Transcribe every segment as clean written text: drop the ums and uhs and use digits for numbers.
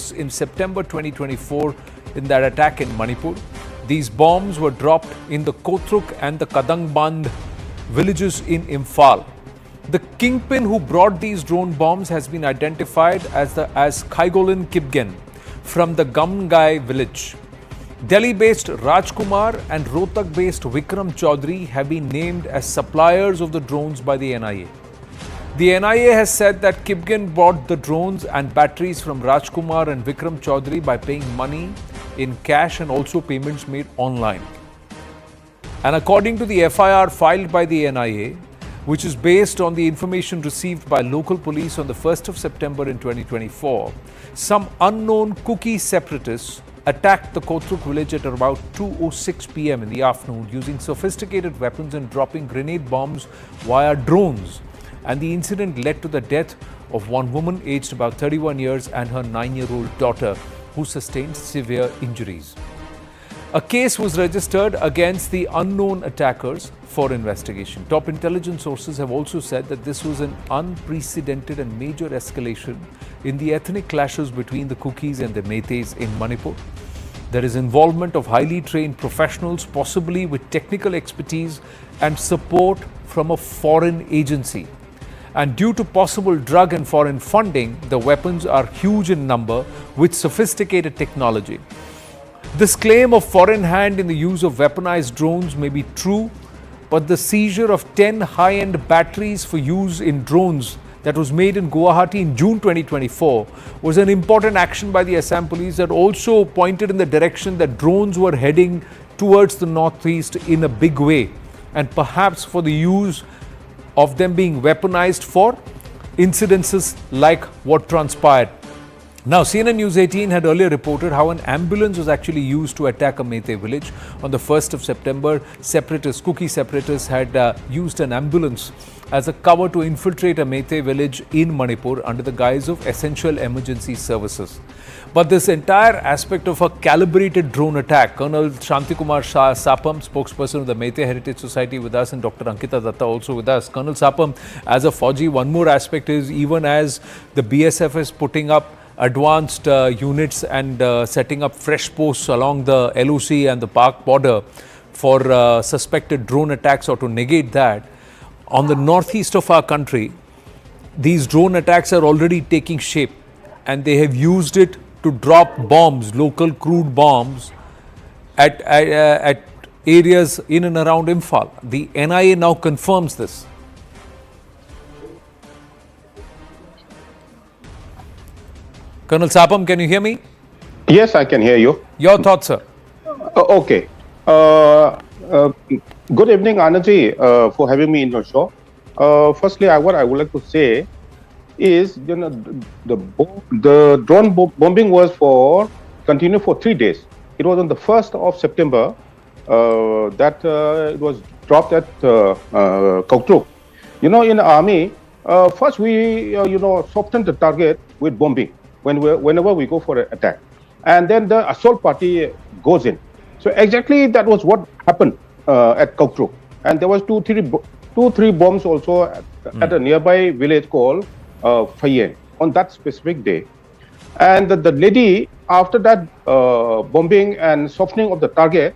force in September 2024 in that attack in Manipur. These bombs were dropped in the Kotruk and the Kadangband villages in Imphal. The kingpin who brought these drone bombs has been identified as Khaigolin Kipgen from the Gamgai village. Delhi-based Rajkumar and Rohtak-based Vikram Chaudhary have been named as suppliers of the drones by the NIA. The NIA has said that Kipgen bought the drones and batteries from Rajkumar and Vikram Chaudhary by paying money in cash and also payments made online. And according to the FIR filed by the NIA, which is based on the information received by local police on the 1st of September in 2024, some unknown Kuki separatists attacked the Kotruk village at about 2:06 p.m. in the afternoon using sophisticated weapons and dropping grenade bombs via drones. And the incident led to the death of one woman aged about 31 years and her 9-year-old daughter, who sustained severe injuries. A case was registered against the unknown attackers for investigation. Top intelligence sources have also said that this was an unprecedented and major escalation in the ethnic clashes between the Kukis and the Meiteis in Manipur. There is involvement of highly trained professionals, possibly with technical expertise and support from a foreign agency. And due to possible drug and foreign funding, the weapons are huge in number with sophisticated technology. This claim of foreign hand in the use of weaponized drones may be true, but the seizure of 10 high-end batteries for use in drones that was made in Guwahati in June 2024 was an important action by the Assam police that also pointed in the direction that drones were heading towards the northeast in a big way, and perhaps for the use of them being weaponized for incidences like what transpired. Now, CNN News 18 had earlier reported how an ambulance was actually used to attack a Meitei village. On the 1st of September, Kuki separatists had used an ambulance as a cover to infiltrate a Meitei village in Manipur under the guise of essential emergency services. But this entire aspect of a calibrated drone attack, Colonel Shantikumar Sapam, spokesperson of the Meitei Heritage Society with us, and Dr. Ankita Datta also with us. Colonel Sapam, as a Fauji, one more aspect is even as the BSF is putting up advanced units and setting up fresh posts along the LOC and the Pak border for suspected drone attacks or to negate that. On the northeast of our country, these drone attacks are already taking shape, and they have used it to drop bombs, local crude bombs at areas in and around Imphal. The NIA now confirms this. Colonel Sapam, can you hear me? Yes, I can hear you. Your thoughts, sir? Okay. Good evening, Anand, for having me in your show. Firstly, what I would like to say is, the drone bombing was continued for 3 days. It was on the 1st of September that it was dropped at Kotruk. In the army, first we soften the target with bombing whenever we go for an attack, and then the assault party goes in. So exactly that was what happened at Kotruk, and there was two, three bombs also at a nearby village called Fayen on that specific day. And the lady, after that bombing and softening of the target,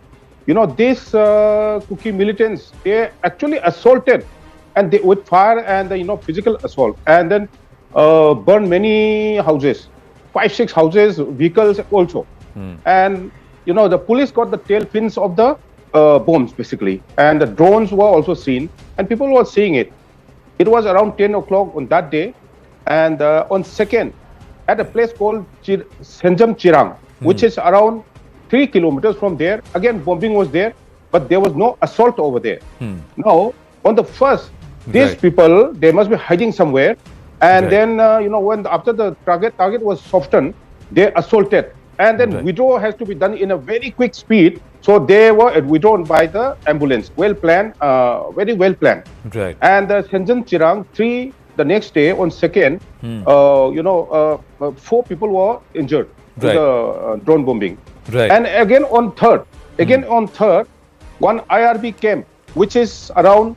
these Kuki militants, they actually assaulted, and they with fire and physical assault, and then burned many houses, 5-6 houses, vehicles also. And the police got the tail fins of the bombs basically, and the drones were also seen, and people were seeing it. It was around 10 o'clock on that day, and on 2nd, at a place called Senjam Chirang, which is around 3 kilometers from there. Again, bombing was there, but there was no assault over there. Now, on the 1st, these people, they must be hiding somewhere, and then when after the target was softened, they assaulted, and then withdrawal has to be done in a very quick speed. So they were withdrawn by the ambulance. Well planned, very well planned. And the Senjam Chirang 3, the next day on 2nd, 4 people were injured in the drone bombing. And again on 3rd, one IRB camp, which is around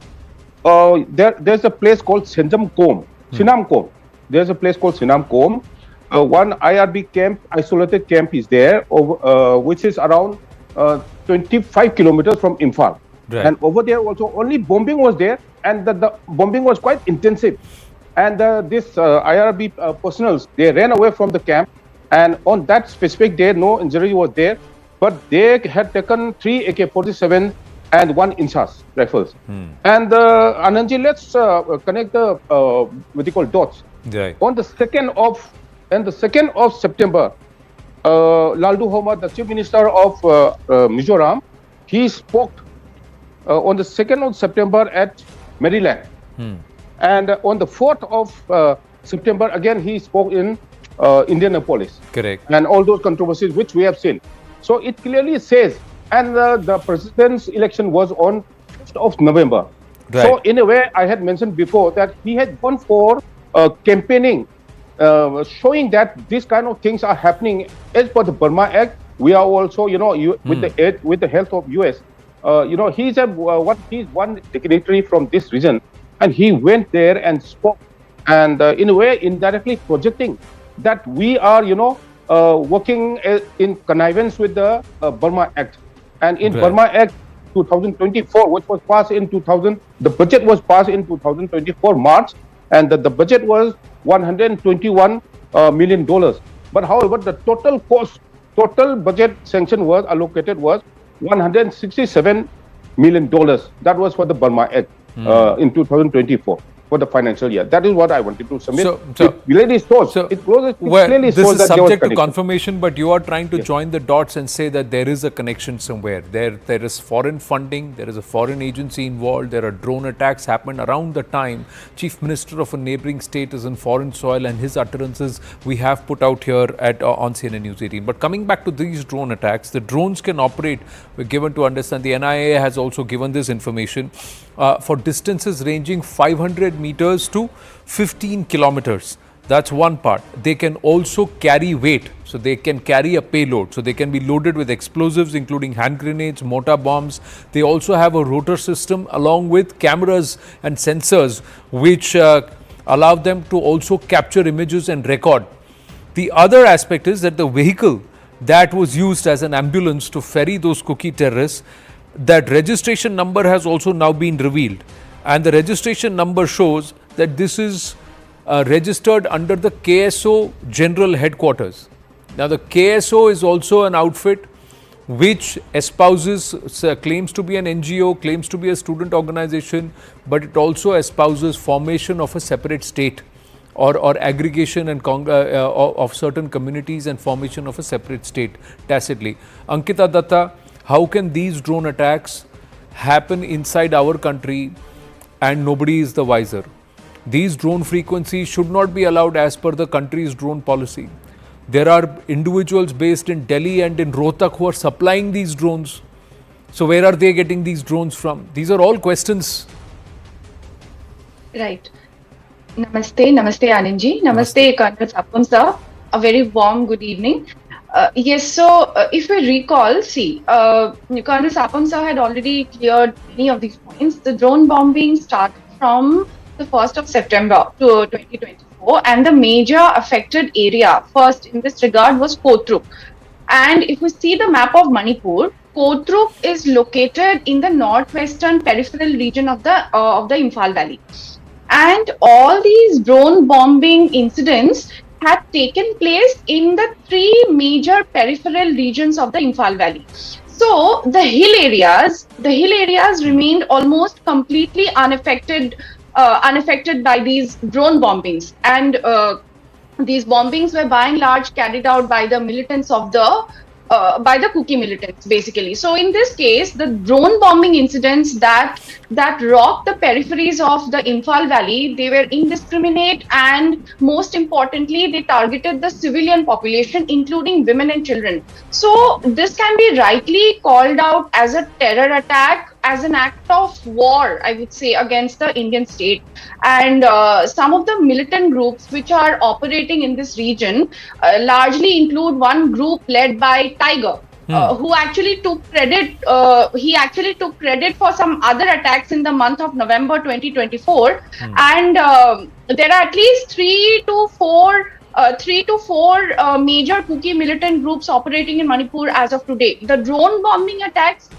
there's a place called Senjam Kom, Sinam Kom. There's a place called Sinam Kom, one IRB camp, isolated camp is there, which is around 25 kilometers from Imphal. Right. And over there also only bombing was there, and the bombing was quite intensive. And this IRB personnel, they ran away from the camp, and on that specific day, no injury was there, but they had taken 3 AK-47 and 1 Inchas rifles. And Anandji, let's connect the what you call dots. Right. On the 2nd of September, Laldu Homa, the Chief Minister of Mizoram, he spoke on the 2nd of September at Maryland. And on the 4th of September, again, he spoke in Indianapolis. Correct. And all those controversies which we have seen. So it clearly says, and the president's election was on 5th of November. Right. So in a way, I had mentioned before that he had gone for campaigning, showing that these kind of things are happening as per the Burma Act. We are also, with the aid, with the help of US, he's one dignitary from this region, and he went there and spoke, and in a way indirectly projecting that we are, working in connivance with the Burma Act. And in Burma Act 2024, which was passed in 2000, the budget was passed in 2024 March, and the budget was $121 million. But however, the total budget sanction was allocated was $167 million. That was for the Burma Act in 2024 for the financial year. That is what I wanted to submit. It clearly shows that this is subject to confirmation, but you are trying to join the dots and say that there is a connection somewhere. There is foreign funding, there is a foreign agency involved, there are drone attacks happened around the time Chief Minister of a neighboring state is in foreign soil, and his utterances we have put out here on CNN News 18. But coming back to these drone attacks, the drones can operate, we're given to understand, the NIA has also given this information, for distances ranging 500 meters to 15 kilometers. That's one part. They can also carry weight, so they can carry a payload. So they can be loaded with explosives, including hand grenades, mortar bombs. They also have a rotor system along with cameras and sensors, which allow them to also capture images and record. The other aspect is that the vehicle that was used as an ambulance to ferry those cookie terrorists, that registration number has also now been revealed, and the registration number shows that this is registered under the KSO General Headquarters. Now the KSO is also an outfit which espouses, claims to be an NGO, claims to be a student organization, but it also espouses formation of a separate state or aggregation and of certain communities and formation of a separate state tacitly. Ankita Datta, how can these drone attacks happen inside our country and nobody is the wiser? These drone frequencies should not be allowed as per the country's drone policy. There are individuals based in Delhi and in Rohtak who are supplying these drones. So where are they getting these drones from? These are all questions. Right. Namaste Anandji. Namaste Colonel Sapam sir. A very warm good evening. Yes, so if we recall, Colonel Sapam sir had already cleared many of these points. The drone bombing started from the 1st of September to 2024, and the major affected area first in this regard was Kotruk. And if we see the map of Manipur, Kotruk is located in the northwestern peripheral region of the Imphal Valley. And all these drone bombing incidents had taken place in the 3 major peripheral regions of the Imphal Valley. So the hill areas remained almost completely unaffected by these drone bombings, and these bombings were by and large carried out by the militants of by the Kuki militants, basically. So in this case, the drone bombing incidents that rocked the peripheries of the Imphal Valley, they were indiscriminate, and most importantly, they targeted the civilian population, including women and children. So this can be rightly called out as a terror attack, as an act of war, I would say, against the Indian state. And some of the militant groups which are operating in this region largely include one group led by Tiger, who actually took credit. He actually took credit for some other attacks in the month of November 2024. And there are at least 3 to 4 3 to 4 major Kuki militant groups operating in Manipur as of today. The drone bombing attacks,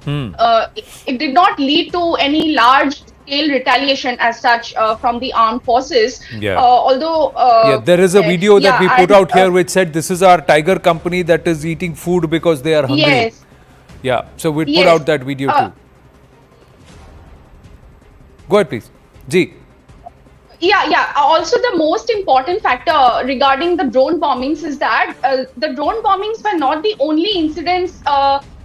it did not lead to any large scale retaliation as such from the armed forces. Yeah. Although there is a video that we put out here and, which said this is our tiger company that is eating food because they are hungry. yes. Yeah, so we put Yes. out that video too. Go ahead, please. Ji. Yeah. Also, the most important factor regarding the drone bombings is that the drone bombings were not the only incidents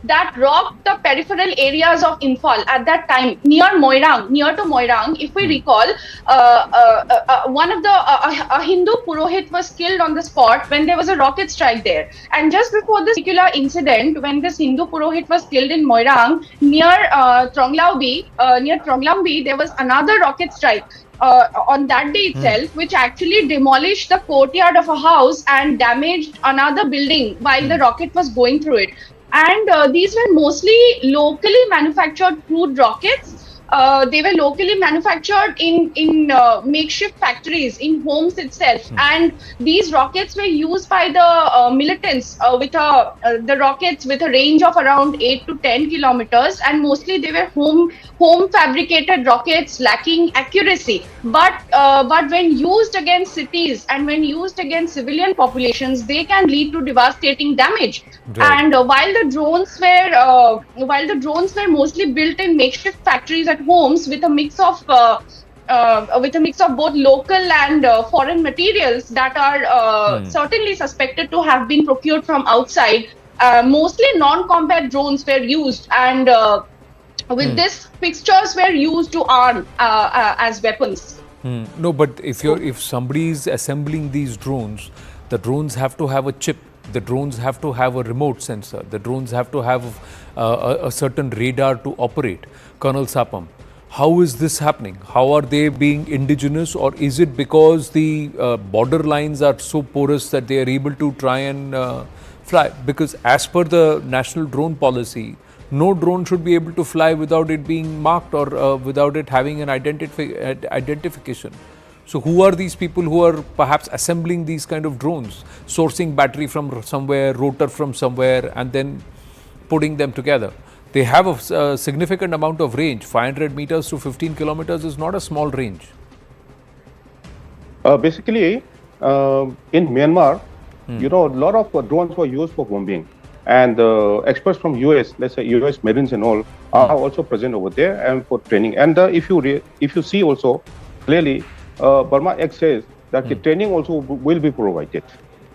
that rocked the peripheral areas of Imphal at that time, near to Moirang. If we recall, one of the a Hindu Purohit was killed on the spot when there was a rocket strike there. And just before this particular incident, when this Hindu Purohit was killed in Moirang, near Tronglambi, there was another rocket strike. On that day itself, which actually demolished the courtyard of a house and damaged another building while the rocket was going through it. And these were mostly locally manufactured crude rockets. They were locally manufactured in makeshift factories, in homes itself. And these rockets were used by the militants with the rockets with a range of around 8 to 10 kilometers. And mostly they were home fabricated rockets lacking accuracy. But when used against cities and when used against civilian populations, they can lead to devastating damage. Right. And while the drones were mostly built in makeshift factories at homes with a mix of both local and foreign materials that are certainly suspected to have been procured from outside, mostly non-combat drones were used, and with this, fixtures were used to arm as weapons. No, but if somebody is assembling these drones, the drones have to have a chip. The drones have to have a remote sensor. The drones have to have a certain radar to operate. Colonel Sapam, how is this happening? How are they being indigenous, or is it because the border lines are so porous that they are able to try and fly? Because as per the national drone policy, no drone should be able to fly without it being marked or without it having an identification. So who are these people who are perhaps assembling these kind of drones, sourcing battery from somewhere, rotor from somewhere, and then putting them together? They have a significant amount of range. 500 meters to 15 kilometers is not a small range. Basically, in Myanmar, a lot of drones were used for bombing. And experts from US, let's say US Marines and all, are also present over there and for training. And if you see also clearly, Burma X says that the training also will be provided.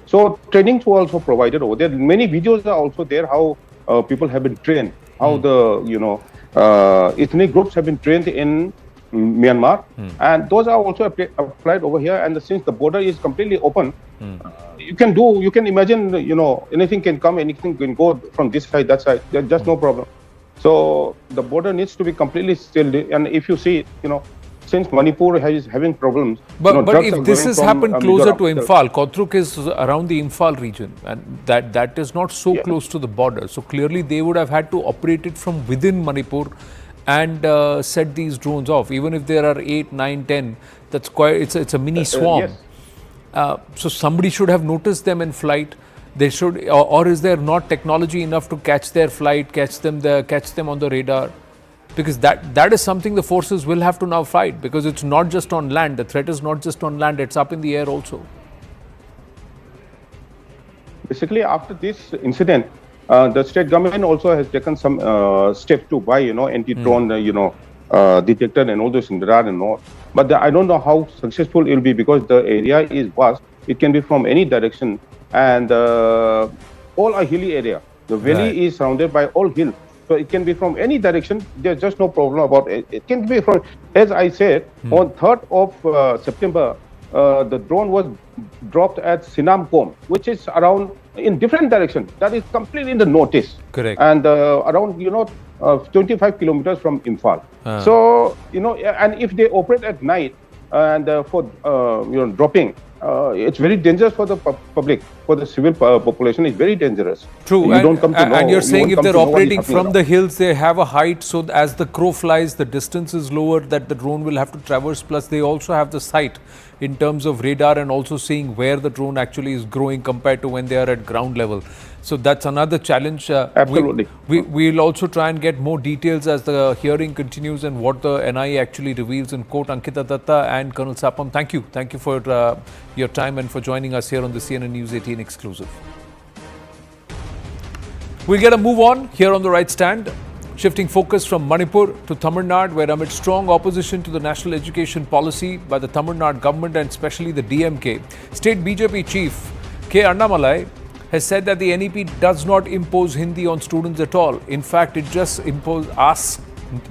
So trainings were also provided over there. Many videos are also there how people have been trained, how the ethnic groups have been trained in Myanmar, and those are also applied over here. And since the border is completely open, you can imagine, anything can come, anything can go from this side, that side. There's just no problem. So the border needs to be completely sealed. And if you see, since Manipur is having problems. But if this has happened closer to Imphal, Kotruk is around the Imphal region, and that is not so close to the border. So clearly they would have had to operate it from within Manipur and set these drones off. Even if there are 8, 9, 10, that's quite, it's a mini swarm. So somebody should have noticed them in flight. They should, or is there not technology enough to catch their flight, catch them on the radar? Because that is something the forces will have to now fight, because it's not just on land. The threat is not just on land, it's up in the air also. Basically, after this incident, the state government also has taken some steps to buy, anti-drone, detector and all those in radar and all. But I don't know how successful it will be, because the area is vast. It can be from any direction, and all a hilly area. The valley is surrounded by all hills. So it can be from any direction. There's just no problem about it. It can be from, as I said, on 3rd of September, the drone was dropped at Sinamkom, which is around in different direction. That is completely in the northeast. Correct. And around, 25 kilometers from Imphal. So, and if they operate at night and for, dropping, it's very dangerous for the public, for the civil population. It's very dangerous. True, and you're saying if they're operating from the hills, they have a height, so as the crow flies, the distance is lower that the drone will have to traverse, plus they also have the sight in terms of radar and also seeing where the drone actually is growing compared to when they are at ground level. So that's another challenge. Absolutely. We'll also try and get more details as the hearing continues and what the NIA actually reveals in court. Ankita Datta and Colonel Sapam, thank you. Thank you for your time and for joining us here on the CNN News 18 exclusive. We'll get a move on here on the right stand. Shifting focus from Manipur to Tamil Nadu, where amid strong opposition to the national education policy by the Tamil Nadu government and especially the DMK, State BJP Chief K. Annamalai has said that the NEP does not impose Hindi on students at all. In fact, it just asks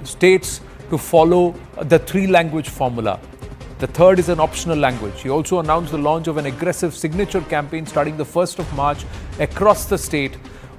states to follow the three-language formula. The third is an optional language. He also announced the launch of an aggressive signature campaign starting the 1st of March across the state,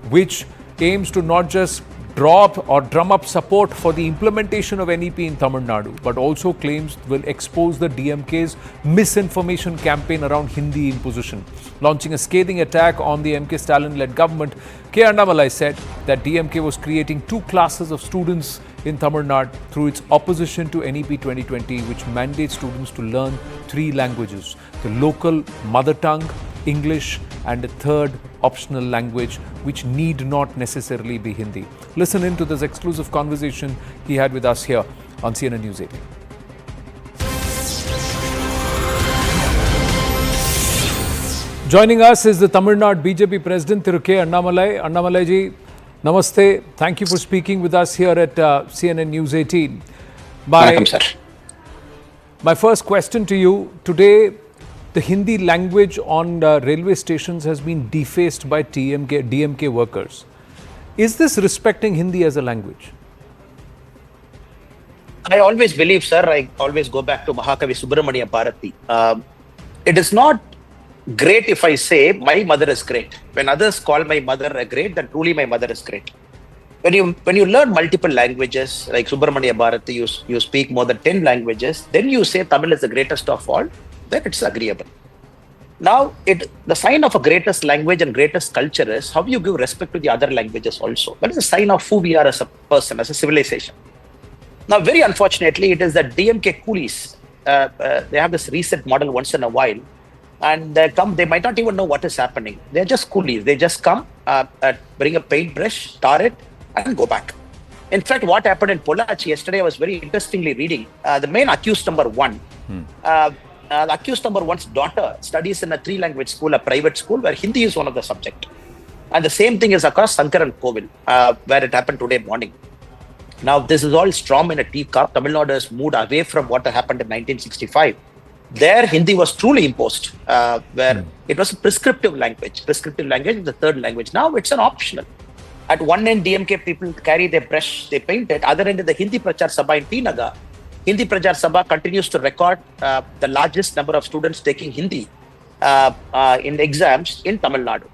which aims to not just drum up support for the implementation of NEP in Tamil Nadu, but also claims will expose the DMK's misinformation campaign around Hindi imposition. Launching a scathing attack on the MK Stalin-led government, K. Annamalai said that DMK was creating two classes of students in Tamil Nadu through its opposition to NEP 2020, which mandates students to learn three languages: the local mother tongue, English, and a third optional language, which need not necessarily be Hindi. Listen in to this exclusive conversation he had with us here on CNN News 18. Joining us is the Tamil Nadu BJP President, Thiru K. Annamalai. Annamalai ji, namaste. Thank you for speaking with us here at CNN News 18. Welcome, sir. My first question to you today. The Hindi language on railway stations has been defaced by DMK workers. Is this respecting Hindi as a language? I always believe, sir, I always go back to Mahakavi Subramania Bharati. It is not great if I say my mother is great. When others call my mother a great, then truly my mother is great. When you learn multiple languages, like Subramania Bharati, you speak more than 10 languages, then you say Tamil is the greatest of all, then it's agreeable. Now, the sign of a greatest language and greatest culture is how you give respect to the other languages also. That is a sign of who we are as a person, as a civilization. Now, very unfortunately, it is that DMK coolies, they have this reset model once in a while, and they might not even know what is happening. They're just coolies. They just come, bring a paintbrush, tar it, and go back. In fact, what happened in Pollachi yesterday, I was very interestingly reading. The main accused number one, the accused number one's daughter studies in a three-language school, a private school, where Hindi is one of the subject. And the same thing is across Sankaran Kovil, where it happened today morning. Now, this is all storm in a teacup. Tamil Nadu has moved away from what happened in 1965. There, Hindi was truly imposed, where it was a prescriptive language. Prescriptive language is the third language. Now, it's an optional. At one end, DMK people carry their brush, they paint it. Other end, the Hindi Prachar Sabha in T. Nagar, Hindi Prachar Sabha continues to record the largest number of students taking Hindi in exams in Tamil Nadu.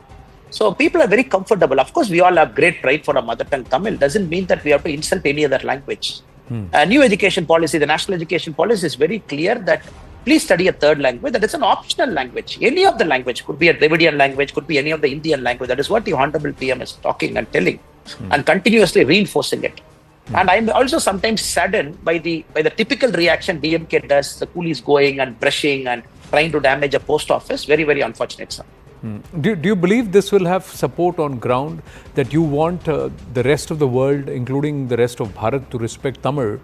So people are very comfortable. Of course, we all have great pride for our mother tongue Tamil. Doesn't mean that we have to insult any other language. New education policy, the national education policy is very clear that please study a third language. That is an optional language. Any of the language, could be a Dravidian language, could be any of the Indian language. That is what the Honorable PM is talking and telling and continuously reinforcing it. And I'm also sometimes saddened by the typical reaction DMK does, the coolies going and brushing and trying to damage a post office. Very, very unfortunate, sir. Do you believe this will have support on ground, that you want the rest of the world, including the rest of Bharat, to respect Tamil?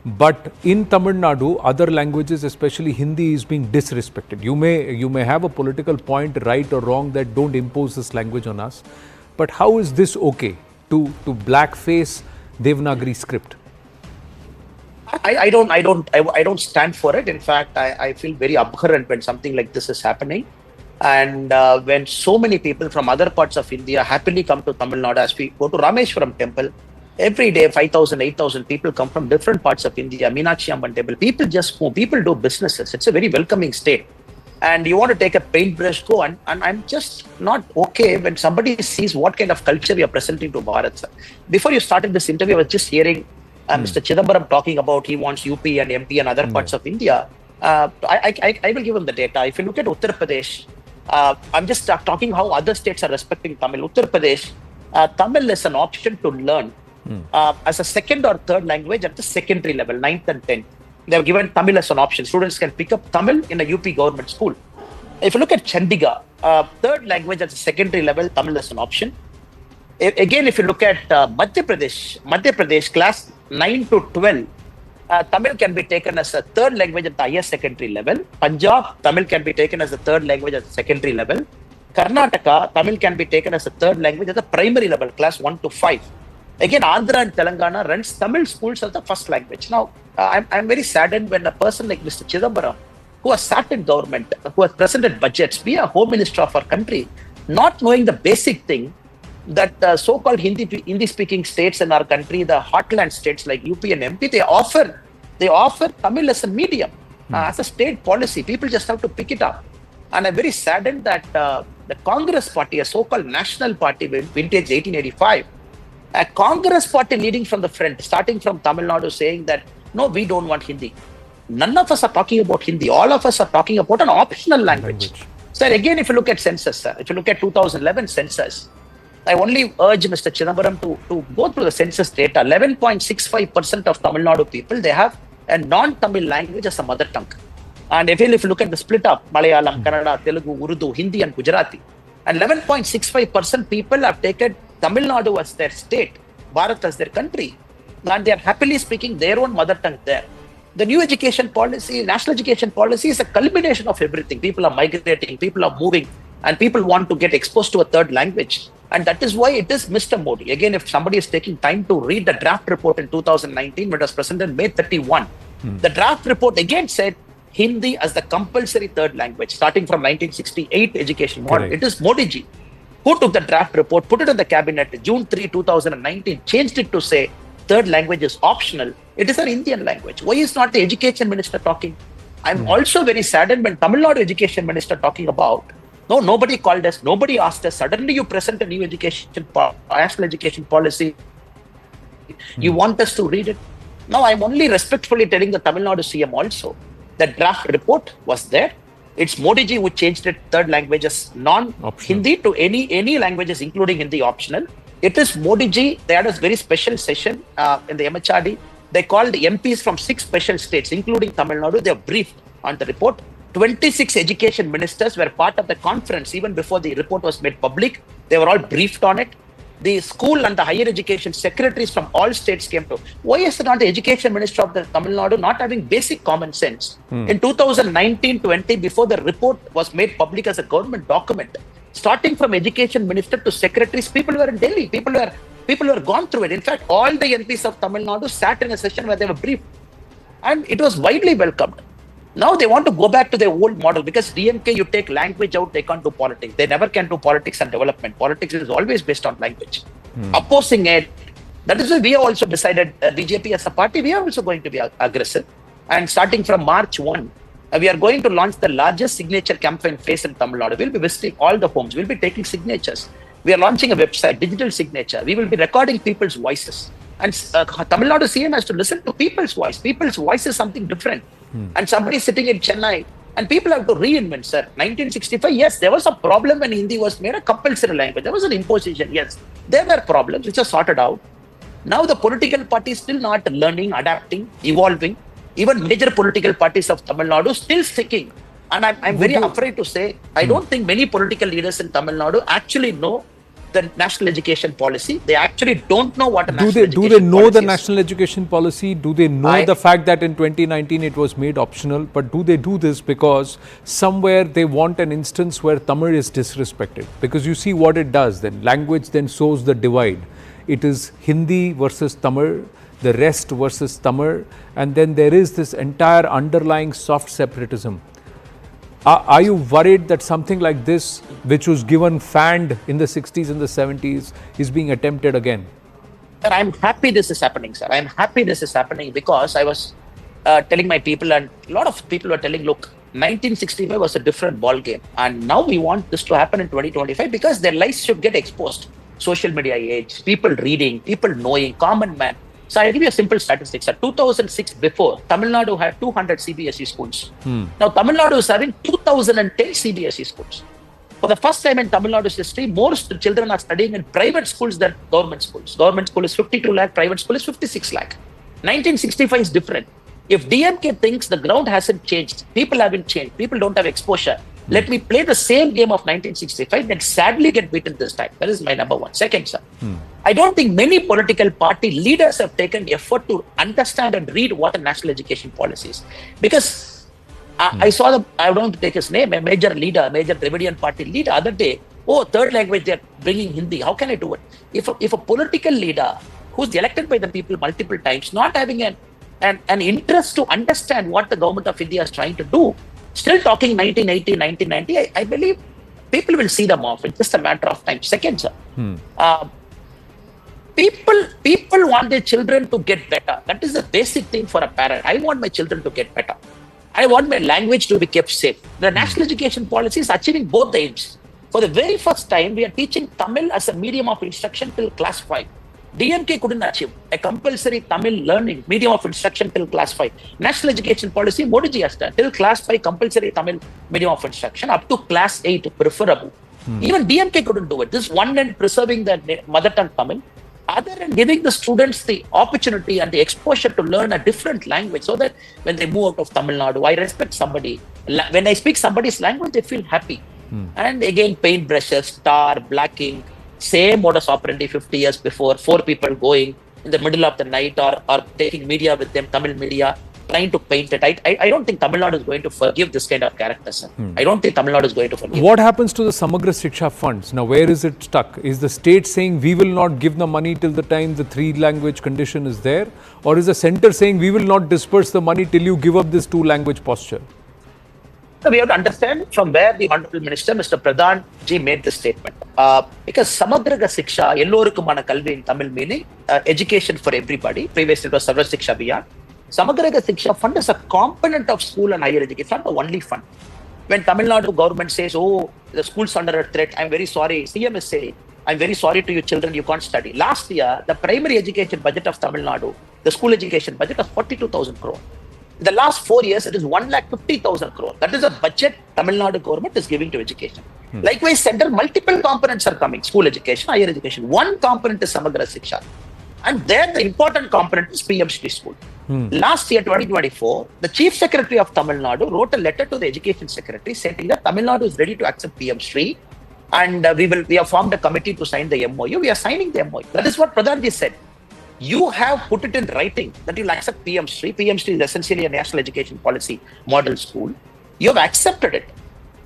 But in Tamil Nadu, other languages, especially Hindi, is being disrespected. You may have a political point, right or wrong, that don't impose this language on us. But how is this okay to blackface Devanagari script? I don't stand for it. In fact, I feel very abhorrent when something like this is happening. And when so many people from other parts of India happily come to Tamil Nadu, as we go to Rameshwaram temple, every day 5,000, 8,000 people come from different parts of India, Meenakshi Amman temple. People just move, people do businesses. It's a very welcoming state. And you want to take a paintbrush, go, and I'm just not okay when somebody sees what kind of culture you're presenting to Bharat, sir. Before you started this interview, I was just hearing Mr. Chidambaram talking about he wants UP and MP and other parts of India. I will give him the data. If you look at Uttar Pradesh, I'm just talking how other states are respecting Tamil. Uttar Pradesh, Tamil is an option to learn as a second or third language at the secondary level, 9th and 10th. They have given Tamil as an option. Students can pick up Tamil in a UP government school. If you look at Chandigarh, third language at the secondary level, Tamil as an option. Again, if you look at Madhya Pradesh class 9 to 12, Tamil can be taken as a third language at the higher secondary level. Punjab, Tamil can be taken as a third language at the secondary level. Karnataka, Tamil can be taken as a third language at the primary level, class 1 to 5. Again, Andhra and Telangana runs Tamil schools as the first language. Now, I'm very saddened when a person like Mr. Chidambaram, who has sat in government, who has presented budgets, be a home minister of our country, not knowing the basic thing that so-called Hindi-speaking states in our country, the heartland states like UP and MP, they offer Tamil as a medium, as a state policy. People just have to pick it up. And I'm very saddened that the Congress party, a so-called national party, vintage 1885, a Congress party leading from the front, starting from Tamil Nadu, saying that, no, we don't want Hindi. None of us are talking about Hindi. All of us are talking about an optional language. So again, if you look at census, sir, if you look at 2011 census, I only urge Mr. Chidambaram to go through the census data. 11.65% of Tamil Nadu people, they have a non-Tamil language as a mother tongue. And if you look at the split up, Malayalam, Kannada, Telugu, Urdu, Hindi and Gujarati, and 11.65% people have taken Tamil Nadu as their state, Bharat as their country, and they are happily speaking their own mother tongue there. The new education policy, national education policy, is a culmination of everything. People are migrating, people are moving, and people want to get exposed to a third language. And that is why it is Mr. Modi. Again, if somebody is taking time to read the draft report in 2019, when it was presented May 31, the draft report again said Hindi as the compulsory third language, starting from 1968 education model. It is Modi ji who took the draft report, put it in the cabinet, June 3, 2019, changed it to say third language is optional. It is an Indian language. Why is not the education minister talking? I'm also very saddened when Tamil Nadu education minister talking about, no, nobody called us, nobody asked us. Suddenly you present a new national education policy. You want us to read it? Now I'm only respectfully telling the Tamil Nadu CM also, the draft report was there. It's Modi ji who changed it, third languages, non-Hindi to any languages, including Hindi optional. It is Modi ji. They had a very special session in the MHRD. They called MPs from 6 special states, including Tamil Nadu. They were briefed on the report. 26 education ministers were part of the conference even before the report was made public. They were all briefed on it. The school and the higher education secretaries from all states came to. Why is not the education minister of the Tamil Nadu not having basic common sense? In 2019-20, before the report was made public as a government document, starting from education minister to secretaries, people were in Delhi. People were gone through it. In fact, all the MPs of Tamil Nadu sat in a session where they were briefed, and it was widely welcomed. Now they want to go back to their old model because DMK, you take language out, they can't do politics. They never can do politics and development. Politics is always based on language. Opposing it, that is why we have also decided, BJP as a party, we are also going to be aggressive. And starting from March 1, we are going to launch the largest signature campaign phase in Tamil Nadu. We'll be visiting all the homes. We'll be taking signatures. We are launching a website, digital signature. We will be recording people's voices. And Tamil Nadu CM has to listen to people's voice. People's voice is something different. And somebody sitting in Chennai, and people have to reinvent, sir. 1965, yes, there was a problem when Hindi was made a compulsory language. There was an imposition, yes. There were problems which are sorted out. Now the political party is still not learning, adapting, evolving. Even major political parties of Tamil Nadu still sticking. And I'm very afraid to say, I don't think many political leaders in Tamil Nadu actually know the national education policy. They actually don't know what a national education policy is. Do they know the national education policy? Do they know the fact that in 2019 it was made optional? But do they do this because somewhere they want an instance where Tamil is disrespected? Because you see what it does then. Language then sows the divide. It is Hindi versus Tamil, the rest versus Tamil, and then there is this entire underlying soft separatism. Are you worried that something like this, which was given fanned in the 60s and the 70s, is being attempted again? Sir, I'm happy this is happening, sir. I'm happy this is happening because I was telling my people, and a lot of people were telling, look, 1965 was a different ball game, and now we want this to happen in 2025 because their lives should get exposed. Social media age, people reading, people knowing, common man. So I'll give you a simple statistic, sir. 2006 before, Tamil Nadu had 200 CBSE schools. Now Tamil Nadu is having 2010 CBSE schools. For the first time in Tamil Nadu's history, more children are studying in private schools than government schools. Government school is 52 lakh, private school is 56 lakh. 1965 is different. If DMK thinks the ground hasn't changed, people haven't changed, people don't have exposure, let me play the same game of 1965, then sadly get beaten this time. That is my number one. Second, sir, I don't think many political party leaders have taken effort to understand and read what a national education policy is. Because I saw I don't want to take his name, a major Dravidian party leader, other day, third language, they're bringing Hindi. How can I do it? If a political leader who's elected by the people multiple times, not having an interest to understand what the government of India is trying to do, still talking 1980, 1990, I believe people will see them off. It's just a matter of time. Second, sir, people want their children to get better. That is the basic thing for a parent. I want my children to get better. I want my language to be kept safe. The national education policy is achieving both the aims. For the very first time, we are teaching Tamil as a medium of instruction till class 5. DMK couldn't achieve a compulsory Tamil learning medium of instruction till class 5. National education policy, Modi ji has done till class 5 compulsory Tamil medium of instruction up to class 8 preferable. Even DMK couldn't do it. This one end preserving the mother tongue Tamil, other end giving the students the opportunity and the exposure to learn a different language so that when they move out of Tamil Nadu, I respect somebody. When I speak somebody's language, they feel happy. And again, paint brushes, tar, blacking, same modus operandi 50 years before, 4 people going in the middle of the night or taking media with them, Tamil media, trying to paint it. I don't think Tamil Nadu is going to forgive this kind of character, sir. I don't think Tamil Nadu is going to forgive. What happens to the Samagra Shiksha funds? Now, where is it stuck? Is the state saying we will not give the money till the time the 3-language condition is there? Or is the center saying we will not disperse the money till you give up this 2-language posture? So we have to understand from where the Honorable Minister, Mr. Pradhan ji, made this statement. Because Samagraga Siksha, Ellorukumana Kalvi in Tamil meaning education for everybody. Previously it was Sarva Siksha Abhiyan. Samagraga Siksha fund is a component of school and higher education. It's not the only fund. When Tamil Nadu government says, the school's under a threat, I'm very sorry. CM is saying, I'm very sorry to you children, you can't study. Last year, the primary education budget of Tamil Nadu, the school education budget was 42,000 crore. In the last 4 years, it is 1,50,000 crore. That is a budget Tamil Nadu government is giving to education. Likewise, center, multiple components are coming. School education, higher education. One component is Samagra Siksha. And there the important component is PM Shri School. Last year, 2024, the Chief Secretary of Tamil Nadu wrote a letter to the Education Secretary saying that Tamil Nadu is ready to accept PM Shri and we have formed a committee to sign the MOU. We are signing the MOU. That is what Pradhan ji said. You have put it in writing that you will accept PM Shri. PM Shri is essentially a national education policy model school. You have accepted it.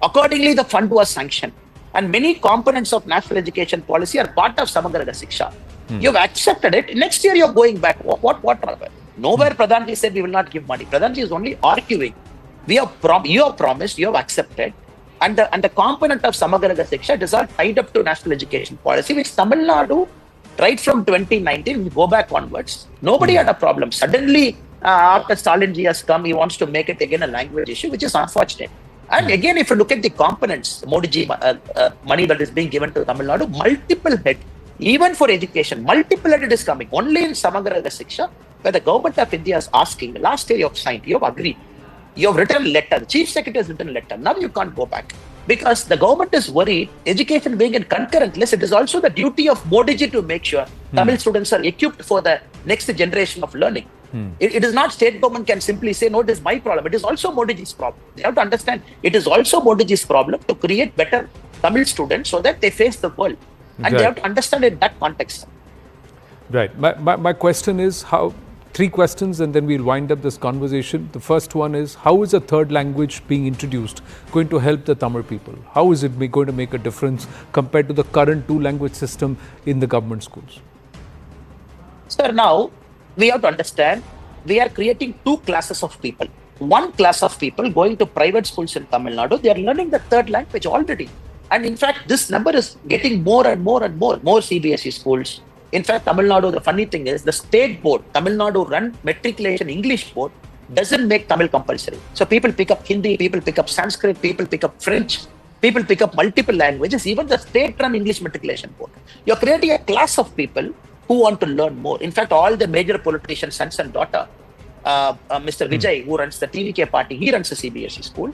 Accordingly, the fund was sanctioned. And many components of national education policy are part of Samagra Siksha. You have accepted it. Next year, you are going back. What? Nowhere Pradhan ji said we will not give money. Pradhan ji is only arguing. You have promised, you have accepted. And the component of Samagra Siksha, it is all tied up to national education policy, which Tamil Nadu, right from 2019, we go back onwards, nobody had a problem. Suddenly, after Stalin ji has come, he wants to make it again a language issue, which is unfortunate. And again, if you look at the components, Modi ji money that is being given to Tamil Nadu, multiple head, even for education, multiple head it is coming. Only in Samagra Siksha, where the government of India is asking, last year you have signed, you have agreed, you have written a letter, the Chief Secretary has written a letter, now you can't go back. Because the government is worried, education being in concurrent list, it is also the duty of Modi ji to make sure Tamil students are equipped for the next generation of learning. It is not state government can simply say, no, it is my problem. It is also Modi ji's problem. They have to understand, it is also Modi ji's problem to create better Tamil students so that they face the world. And they have to understand it in that context. Right. My question is, 3 questions and then we'll wind up this conversation. The first one is, how is a third language being introduced going to help the Tamil people? How is it going to make a difference compared to the current 2-language system in the government schools? Sir, now we have to understand, we are creating 2 classes of people. One class of people going to private schools in Tamil Nadu, they are learning the third language already. And in fact, this number is getting more and more CBSE schools. In fact, Tamil Nadu, the funny thing is, the state board, Tamil Nadu run matriculation English board, doesn't make Tamil compulsory. So people pick up Hindi, people pick up Sanskrit, people pick up French, people pick up multiple languages, even the state run English matriculation board. You're creating a class of people who want to learn more. In fact, all the major politicians, sons and daughter, Mr. Vijay, who runs the TVK party, he runs a CBSE school.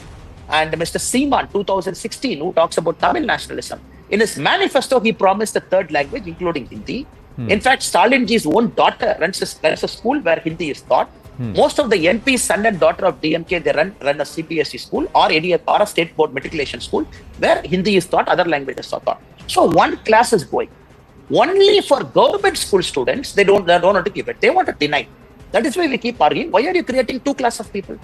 And Mr. Seeman, 2016, who talks about Tamil nationalism. In his manifesto, he promised a third language, including Hindi. In fact, Stalin ji's own daughter runs a school where Hindi is taught. Most of the MP's son and daughter of DMK, they run a CBSE school or a state board matriculation school where Hindi is taught, other languages are taught. So one class is going. Only for government school students, they don't want to give it. They want to deny. That is why we keep arguing. Why are you creating two classes of people?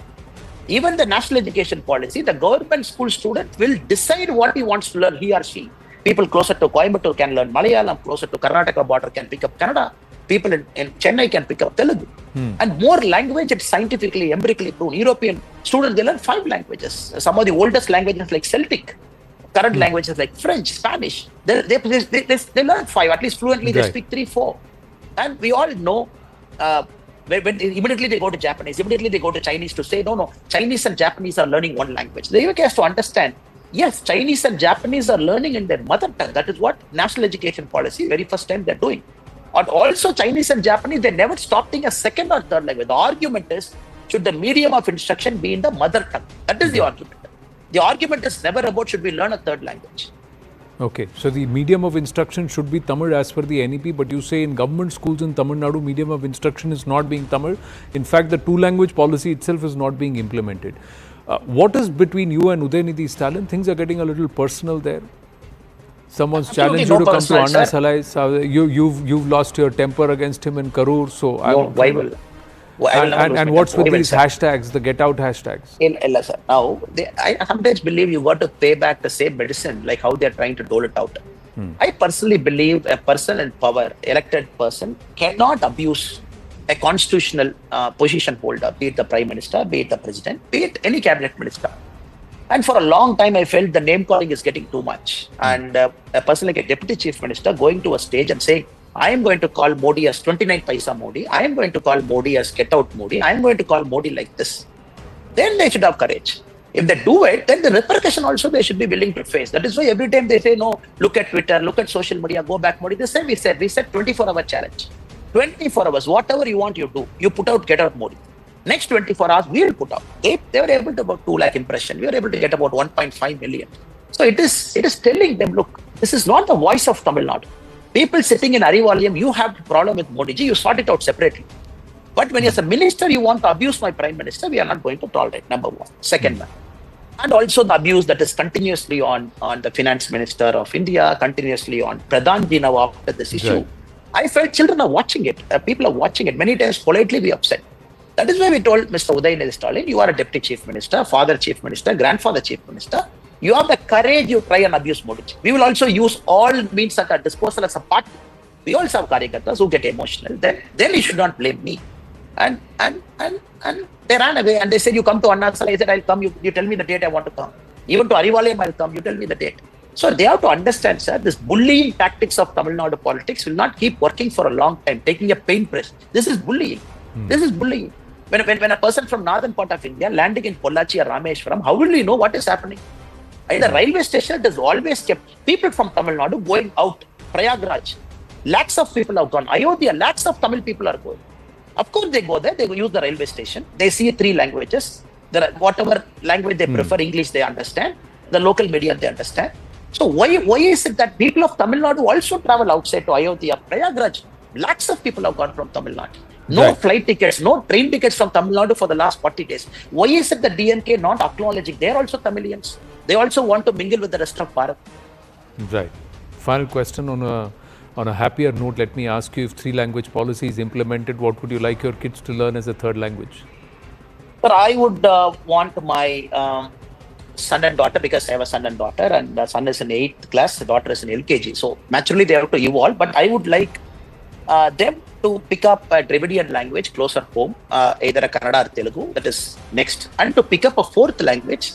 Even the national education policy, the government school student will decide what he wants to learn, he or she. People closer to Coimbatore can learn Malayalam, closer to Karnataka border can pick up Kannada. People in Chennai can pick up Telugu. And more language, it's scientifically, empirically proven. European students, they learn 5 languages. Some of the oldest languages like Celtic, current languages like French, Spanish, they learn 5, at least fluently, they speak 3, 4. And we all know, when immediately they go to Japanese, immediately they go to Chinese to say, no, Chinese and Japanese are learning one language. The UK has to understand, yes, Chinese and Japanese are learning in their mother tongue. That is what national education policy, very first time they're doing. And also Chinese and Japanese, they never stop thinking a second or third language. The argument is, should the medium of instruction be in the mother tongue? That is the argument. The argument is never about should we learn a third language. Okay, so the medium of instruction should be Tamil as per the NEP, but you say in government schools in Tamil Nadu, medium of instruction is not being Tamil. In fact, the two-language policy itself is not being implemented. What is between you and Udaynidhi Stalin? Things are getting a little personal there. Someone's challenged you to come to Anna Salai. You've lost your temper against him in Karur. So and what's with these hashtags, the get out hashtags? Now, I sometimes believe you got to pay back the same medicine, like how they're trying to dole it out. I personally believe a person in power, elected person, cannot abuse a constitutional position holder, be it the Prime Minister, be it the President, be it any cabinet minister. And for a long time, I felt the name calling is getting too much. And a person like a Deputy Chief Minister going to a stage and saying, I am going to call Modi as 29 Paisa Modi. I am going to call Modi as Get Out Modi. I am going to call Modi like this. Then they should have courage. If they do it, then the repercussion also they should be willing to face. That is why every time they say, no, look at Twitter, look at social media, go back Modi. We said 24-hour challenge. 24 hours, whatever you want, you do. You put out Get Out Modi. Next 24 hours, we will put out. They were able to about 2 lakh impression. We were able to get about 1.5 million. So it is telling them, look, this is not the voice of Tamil Nadu. People sitting in Arivalayam, you have a problem with Modi ji, you sort it out separately. But when as a minister, you want to abuse my Prime Minister, we are not going to tolerate, number one. Second one. And also the abuse that is continuously on the Finance Minister of India, continuously on Pradhan ji now after this issue. Right. I felt children are watching it. People are watching it. Many times politely we upset. That is why we told Mr. Udaynidhi Stalin, you are a Deputy Chief Minister, Father Chief Minister, Grandfather Chief Minister. You have the courage, you try and abuse Modi. We will also use all means at our disposal as a party. We also have Karyakartas who get emotional. Then you should not blame me. And they ran away and they said, you come to Anand Salai. I said, I'll come. You tell me the date I want to come. Even to Arivalayam, I'll come. You tell me the date. So they have to understand, sir, this bullying tactics of Tamil Nadu politics will not keep working for a long time, taking a paintbrush. This is bullying. This is bullying. When a person from northern part of India landing in Pollachi or Rameshwaram, how will he know what is happening? In the railway station, it has always kept people from Tamil Nadu going out. Prayagraj, lakhs of people have gone. Ayodhya, lakhs of Tamil people are going. Of course, they go there, they use the railway station. They see 3 languages. Whatever language they prefer, English they understand. The local media they understand. So why is it that people of Tamil Nadu also travel outside to Ayodhya, Prayagraj? Lakhs of people have gone from Tamil Nadu. No flight tickets, no train tickets from Tamil Nadu for the last 40 days. Why is it that DMK not acknowledging? They are also Tamilians. They also want to mingle with the rest of Bharat. Right. Final question on a happier note. Let me ask you, if 3-language policy is implemented, what would you like your kids to learn as a 3rd language? Sir, I would want my son and daughter, because I have a son and daughter, and the son is in 8th class, the daughter is in LKG. So naturally they have to evolve, but I would like them to pick up a Dravidian language closer home, either a Kannada or Telugu, that is next, and to pick up a 4th language,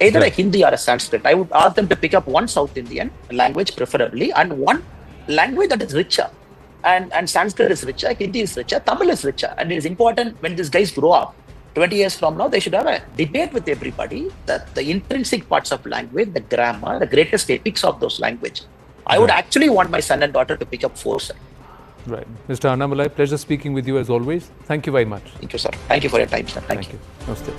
either a Hindi or a Sanskrit. I would ask them to pick up one South Indian language preferably, and one language that is richer. And Sanskrit is richer, Hindi is richer, Tamil is richer. And it is important when these guys grow up, 20 years from now, they should have a debate with everybody that the intrinsic parts of language, the grammar, the greatest epics of those languages. I would actually want my son and daughter to pick up 4, sir. Right. Mr. Annamalai, pleasure speaking with you as always. Thank you very much. Thank you, sir. Thank you for your time, sir. Thank you. Namaste.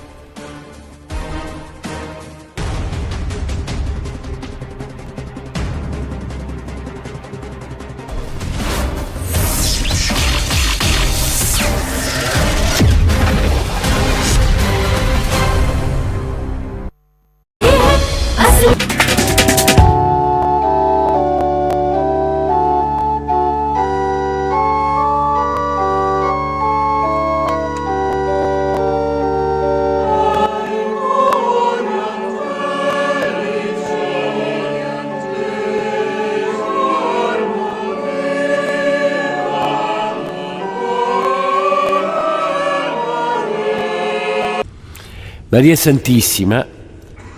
Maria Santissima,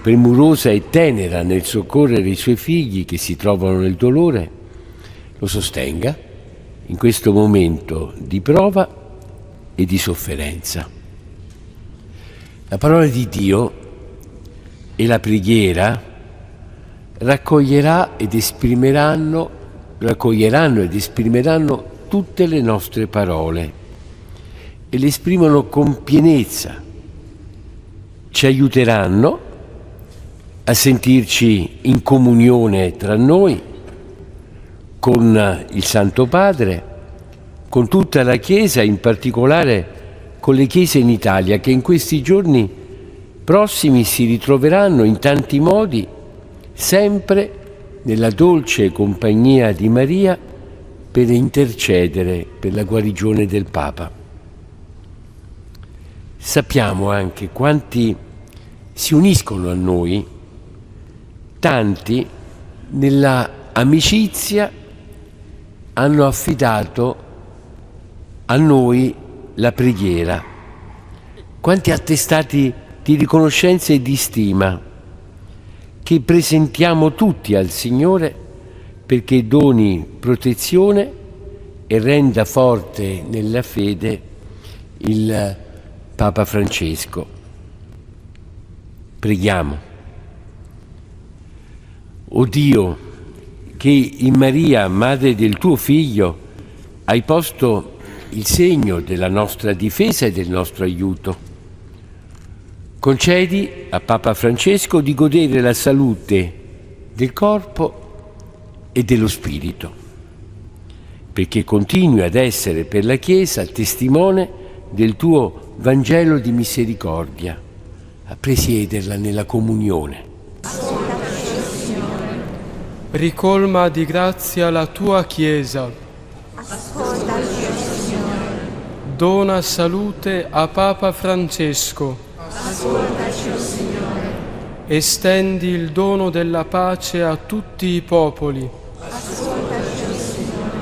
premurosa e tenera nel soccorrere i suoi figli che si trovano nel dolore, lo sostenga in questo momento di prova e di sofferenza. La parola di Dio e la preghiera raccoglieranno ed esprimeranno tutte le nostre parole e le esprimono con pienezza. Ci aiuteranno a sentirci in comunione tra noi, con il Santo Padre, con tutta la Chiesa, in particolare con le chiese in Italia, che in questi giorni prossimi si ritroveranno in tanti modi sempre nella dolce compagnia di Maria per intercedere per la guarigione del Papa. Sappiamo anche quanti si uniscono a noi, tanti nella amicizia hanno affidato a noi la preghiera, quanti attestati di riconoscenza e di stima che presentiamo tutti al Signore perché doni protezione e renda forte nella fede il Papa Francesco. Preghiamo. O Dio, che in Maria, madre del tuo Figlio, hai posto il segno della nostra difesa e del nostro aiuto, concedi a Papa Francesco di godere la salute del corpo e dello spirito, perché continui ad essere per la Chiesa testimone del tuo Vangelo di misericordia, a presiederla nella comunione. Ricolma di grazia la tua Chiesa. Ascoltaci, Signore. Dona salute a Papa Francesco. Ascoltaci, Signore. Estendi il dono della pace a tutti i popoli. Ascoltaci, Signore.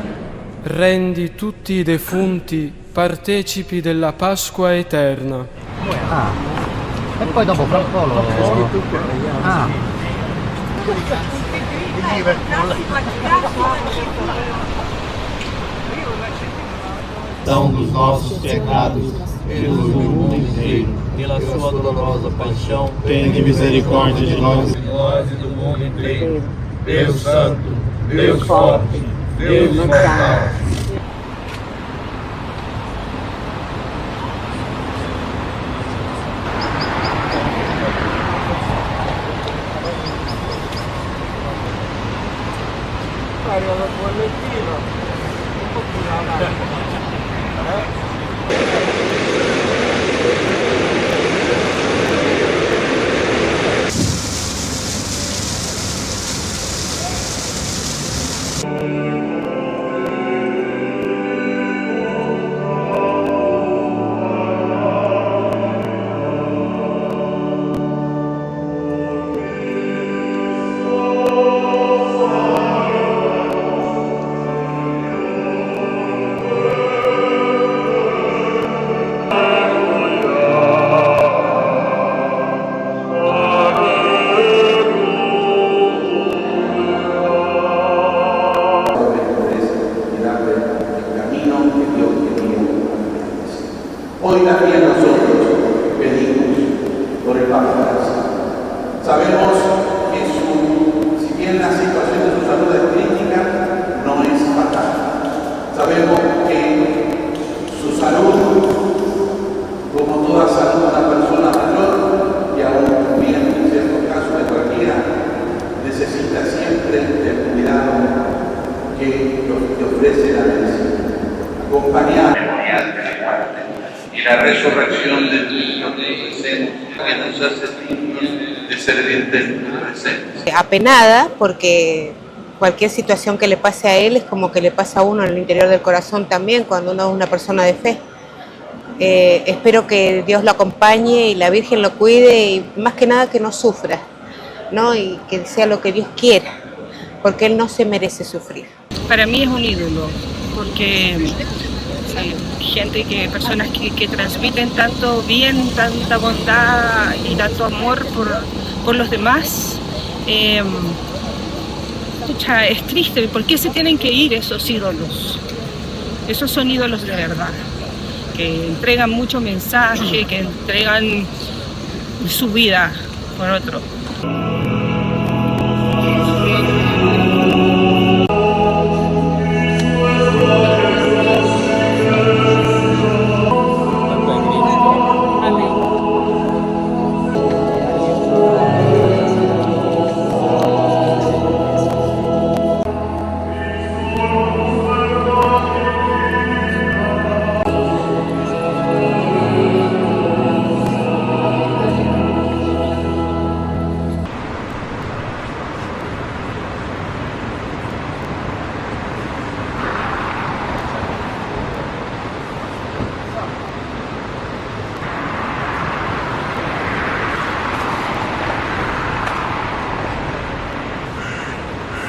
Rendi tutti i defunti partecipi della Pasqua eterna. E poi dopo fra un po' Dos nossos pecados, Jesus do mundo inteiro, pela sua dolorosa paixão, tende misericórdia de nós e do mundo inteiro. Deus Santo, Deus forte, Deus imortal. Hoy también nosotros pedimos por el Papa Francisco. Sabemos que si bien la situación de su salud es crítica, no es fatal. Sabemos que su salud, como toda salud de una persona mayor, y aún también en ciertos casos de cualquiera, necesita siempre el cuidado que ofrece la medicina. Acompañar y la resurrección de tu Hijo te ofrecemos, que nos hace dignos de servirte en tu presencia. Apenada porque cualquier situación que le pase a él es como que le pasa a uno en el interior del corazón también cuando uno es una persona de fe. Espero que Dios lo acompañe y la Virgen lo cuide y más que nada que no sufra, ¿no? Y que sea lo que Dios quiera, porque él no se merece sufrir. Para mí es un ídolo, porque personas que transmiten tanto bien, tanta bondad y tanto amor por los demás. Es triste, ¿por qué se tienen que ir esos ídolos? Esos son ídolos de verdad, que entregan mucho mensaje, que entregan su vida por otro.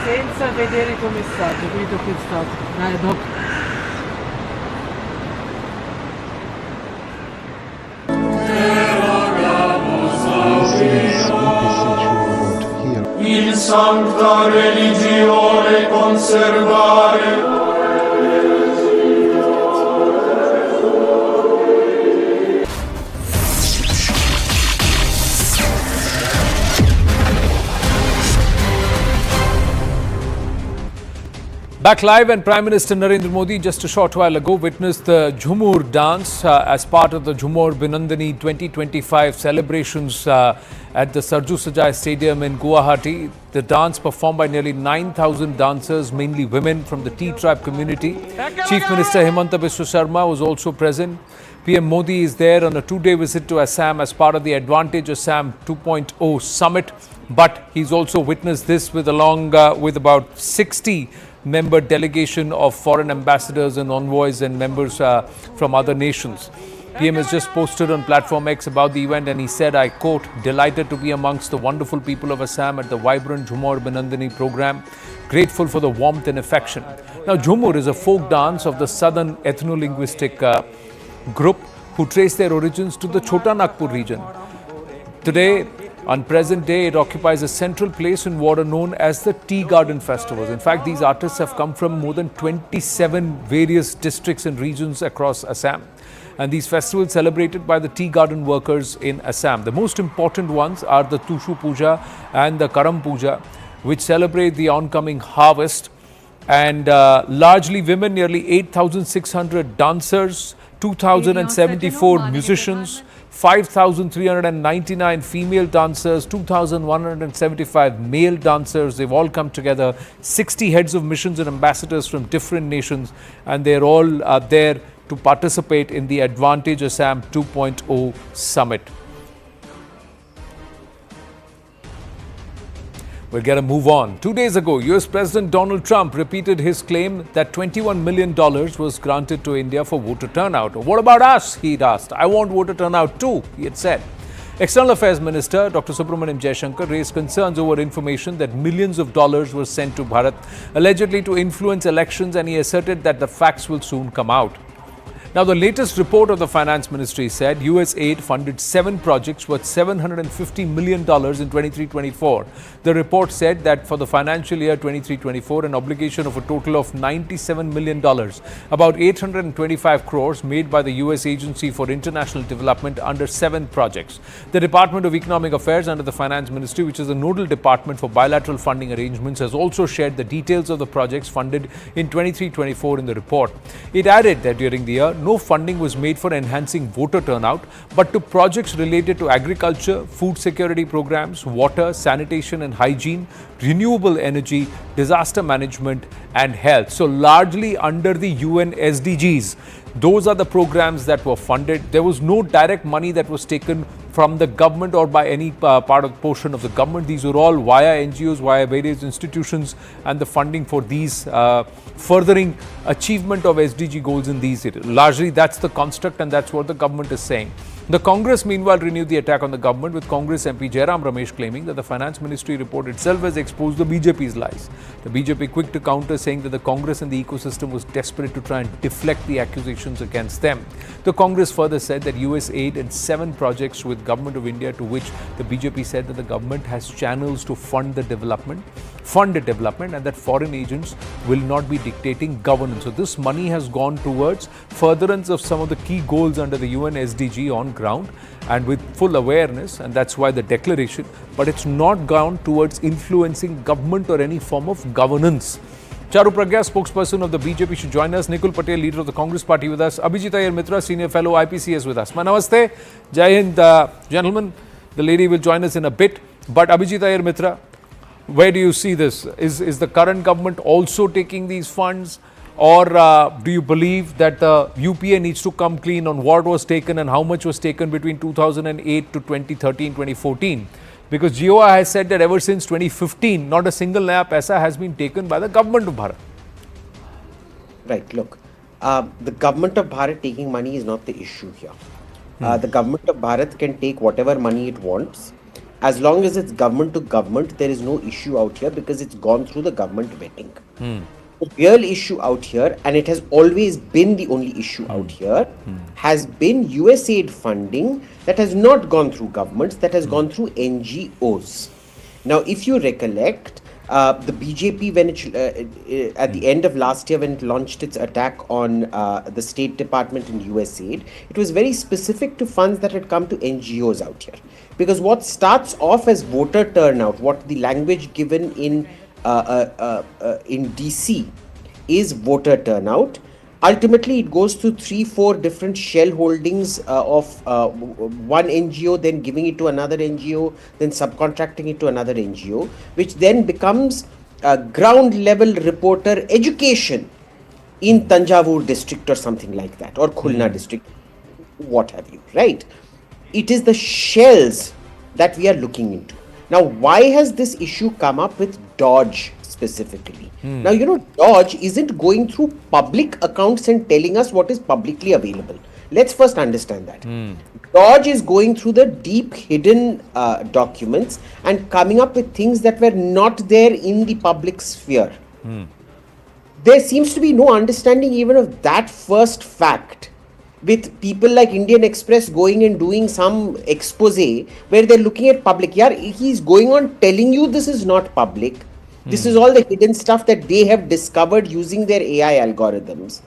Senza vedere come è stato, qui dopo è stato. Dopo. In sancta religione conservare. Back live, and Prime Minister Narendra Modi just a short while ago witnessed the Jhumur dance as part of the Jhumur Binandani 2025 celebrations at the Sarju Sajai Stadium in Guwahati. The dance performed by nearly 9,000 dancers, mainly women from the T tribe community. Chief Minister Himanta Biswa Sharma was also present. PM Modi is there on a two-day visit to Assam as part of the Advantage Assam 2.0 summit. But he's also witnessed this with about 60 member delegation of foreign ambassadors and envoys and members from other nations. PM has just posted on platform X about the event, and he said, I quote, "Delighted to be amongst the wonderful people of Assam at the vibrant Jhumur Binandani program. Grateful for the warmth and affection." Now, Jhumur is a folk dance of the southern ethno-linguistic group who trace their origins to the Chota Nagpur region. Today, on present day, it occupies a central place in what are known as the Tea Garden Festivals. In fact, these artists have come from more than 27 various districts and regions across Assam. And these festivals celebrated by the tea garden workers in Assam. The most important ones are the Tushu Puja and the Karam Puja, which celebrate the oncoming harvest. And largely women, nearly 8,600 dancers, 2,074 musicians, 5,399 female dancers, 2,175 male dancers. They've all come together, 60 heads of missions and ambassadors from different nations, and they're all there to participate in the Advantage Assam 2.0 summit. We're going to move on. 2 days ago, US President Donald Trump repeated his claim that $21 million was granted to India for voter turnout. What about us? He'd asked. I want voter turnout too, he had said. External Affairs Minister Dr. Subramaniam Jaishankar raised concerns over information that millions of dollars were sent to Bharat, allegedly to influence elections, and he asserted that the facts will soon come out. Now, the latest report of the Finance Ministry said USAID funded 7 projects worth $750 million in 23-24. The report said that for the financial year 23-24, an obligation of a total of $97 million, about 825 crores made by the US Agency for International Development under 7 projects. The Department of Economic Affairs under the Finance Ministry, which is the nodal department for bilateral funding arrangements, has also shared the details of the projects funded in 23-24 in the report. It added that during the year, no funding was made for enhancing voter turnout, but to projects related to agriculture, food security programs, water, sanitation and hygiene, renewable energy, disaster management and health. So largely under the UN SDGs. Those are the programs that were funded. There was no direct money that was taken from the government or by any part of the portion of the government. These were all via NGOs, via various institutions, and the funding for these furthering achievement of SDG goals in these areas. Largely that's the construct, and that's what the government is saying. The Congress meanwhile renewed the attack on the government, with Congress MP Jairam Ramesh claiming that the Finance Ministry report itself has exposed the BJP's lies. The BJP quick to counter, saying that the Congress and the ecosystem was desperate to try and deflect the accusations against them. The Congress further said that USAID and 7 projects with Government of India, to which the BJP said that the government has channels to fund development, and that foreign agents will not be dictating governance. So this money has gone towards furtherance of some of the key goals under the UN SDG on ground, and with full awareness, and that's why the declaration, but it's not gone towards influencing government or any form of governance. Charu Pragya, spokesperson of the BJP, should join us. Nikul Patel, leader of the Congress party, with us. Abhijit Iyer Mitra, senior fellow IPCS, with us. Namaste. Jai Hind, gentlemen. The lady will join us in a bit. But Abhijit Iyer Mitra, where do you see this? Is the current government also taking these funds? Or do you believe that the UPA needs to come clean on what was taken and how much was taken between 2008 to 2013, 2014? Because GOI has said that ever since 2015, not a single naya paisa has been taken by the government of Bharat. Right, look, the government of Bharat taking money is not the issue here. The government of Bharat can take whatever money it wants. As long as it's government to government, there is no issue out here because it's gone through the government vetting. The real issue out here, and it has always been the only issue out here, has been USAID funding that has not gone through governments, that has gone through NGOs. Now, if you recollect, the BJP, when it, at the end of last year, when it launched its attack on the State Department and USAID, it was very specific to funds that had come to NGOs out here. Because what starts off as voter turnout, what the language given in DC is voter turnout. Ultimately, it goes through 3-4 different shell holdings of one NGO, then giving it to another NGO, then subcontracting it to another NGO, which then becomes a ground level reporter education in Tanjavur district or something like that, or Khulna district, what have you, right? It is the shells that we are looking into. Now, why has this issue come up with Dodge specifically? Now, you know, Dodge isn't going through public accounts and telling us what is publicly available. Let's first understand that. Dodge is going through the deep hidden documents and coming up with things that were not there in the public sphere. There seems to be no understanding even of that first fact, with people like Indian Express going and doing some expose where they're looking at public. Yeah, he's going on telling you this is not public. This is all the hidden stuff that they have discovered using their AI algorithms.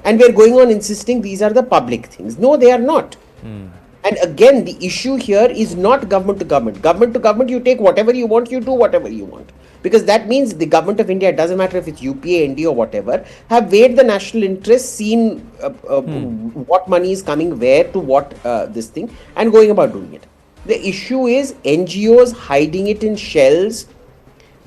And we're going on insisting these are the public things. No, they are not. And again, the issue here is not government to government. Government to government, you take whatever you want, you do whatever you want. Because that means the government of India, it doesn't matter if it's UPA, ND or whatever, have weighed the national interest, seen what money is coming where to what this thing, and going about doing it. The issue is NGOs hiding it in shells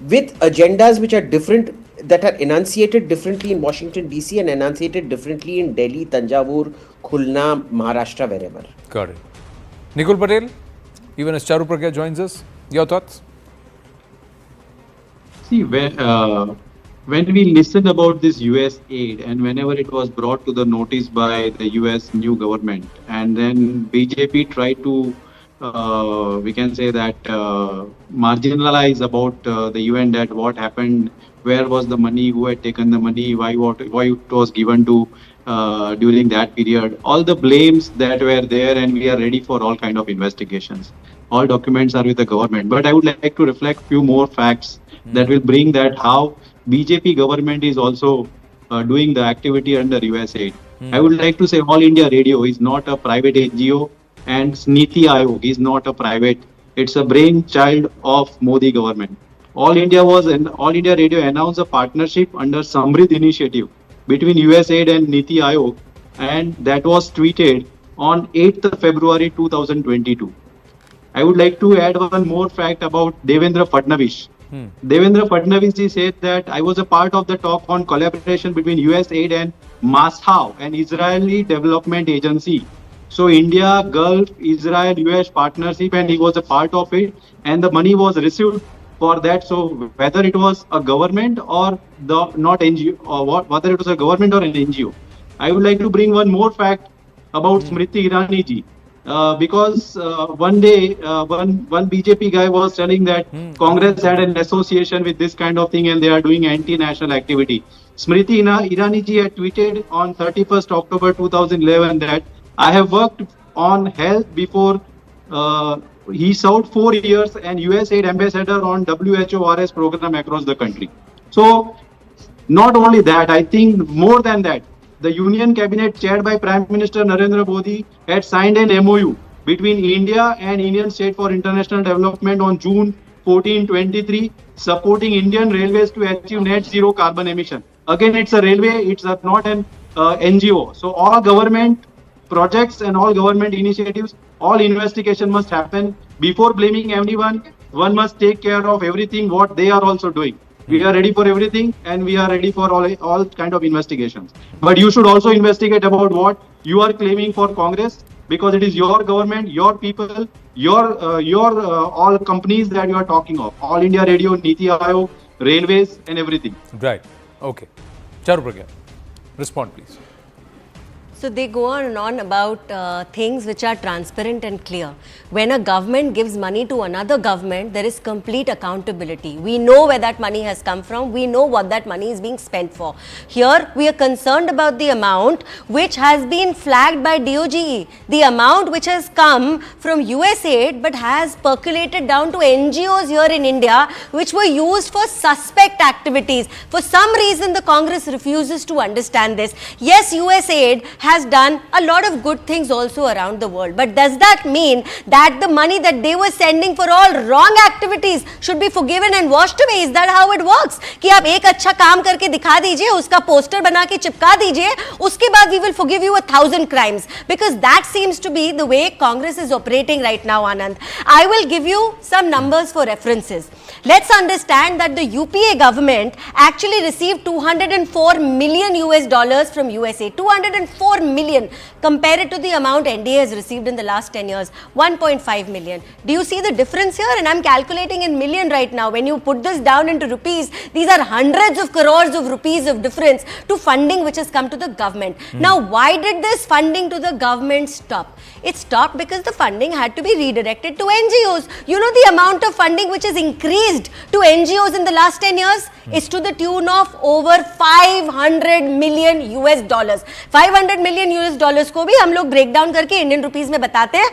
with agendas which are different, that are enunciated differently in Washington DC and enunciated differently in Delhi, Tanjavur, Khulna, Maharashtra, wherever. Got it. Nikul Patel, even as Charu Pragya joins us, your thoughts? See, when we listened about this US aid and whenever it was brought to the notice by the US new government, and then BJP tried to we can say that marginalize about the event, that what happened, where was the money, who had taken the money, why it was given to during that period. All the blames that were there, and we are ready for all kind of investigations. All documents are with the government. But I would like to reflect few more facts that will bring that how BJP government is also doing the activity under USAID. I would like to say All India Radio is not a private NGO, and Niti Aayog is not a private. It's a brainchild of Modi government. All India Radio announced a partnership under Samrid initiative between USAID and Niti Aayog, and that was tweeted on 8th of February 2022. I would like to add one more fact about Devendra Fadnavis. Devendra Fadnavis said that I was a part of the talk on collaboration between USAID and Mashav, an Israeli development agency. So India, Gulf, Israel, US partnership, and he was a part of it, and the money was received for that. So whether it was a government or not NGO, or whether it was a government or an NGO. I would like to bring one more fact about Smriti Irani ji. because one day one BJP guy was telling that Congress had an association with this kind of thing and they are doing anti-national activity. Smriti Irani ji had tweeted on 31st October 2011 that I have worked on health before. He served 4 years and USAID ambassador on WHO RS program across the country. So not only that, I think more than that, the Union Cabinet chaired by Prime Minister Narendra Modi had signed an MOU between India and Indian State for International Development on June 14, 23, supporting Indian railways to achieve net zero carbon emission. Again, it's a railway, it's not an NGO. So all government projects and all government initiatives, all investigation must happen. Before blaming anyone, one must take care of everything what they are also doing. We are ready for everything and we are ready for all kind of investigations. But you should also investigate about what you are claiming for Congress, because it is your government, your people, your all companies that you are talking of. All India Radio, Niti Aayog, railways and everything. Right. Okay. Charu Pragya, respond please. So they go on and on about things which are transparent and clear. When a government gives money to another government, there is complete accountability. We know where that money has come from. We know what that money is being spent for. Here, we are concerned about the amount which has been flagged by DOGE. The amount which has come from USAID but has percolated down to NGOs here in India, which were used for suspect activities. For some reason, the Congress refuses to understand this. Yes, USAID has done a lot of good things also around the world. But does that mean that the money that they were sending for all wrong activities should be forgiven and washed away? Is that how it works? कि आप एक अच्छा काम करके दिखा दीजिए, उसका poster बना के चिपका दीजिए, उसके बाद we will forgive you 1,000 crimes. Because that seems to be the way Congress is operating right now, Anand. I will give you some numbers for references. Let's understand that the UPA government actually received $204 million US from USA. 204 million. Compare it to the amount NDA has received in the last 10 years. 1.5 million. Do you see the difference here? And I'm calculating in million right now. When you put this down into rupees, these are hundreds of crores of rupees of difference to funding which has come to the government. Now, why did this funding to the government stop? It stopped because the funding had to be redirected to NGOs. You know the amount of funding which has increased to NGOs in the last 10 years is to the tune of over 500 million US. 500 million US को भी हम लोग break down करके Indian rupees में बताते हैं.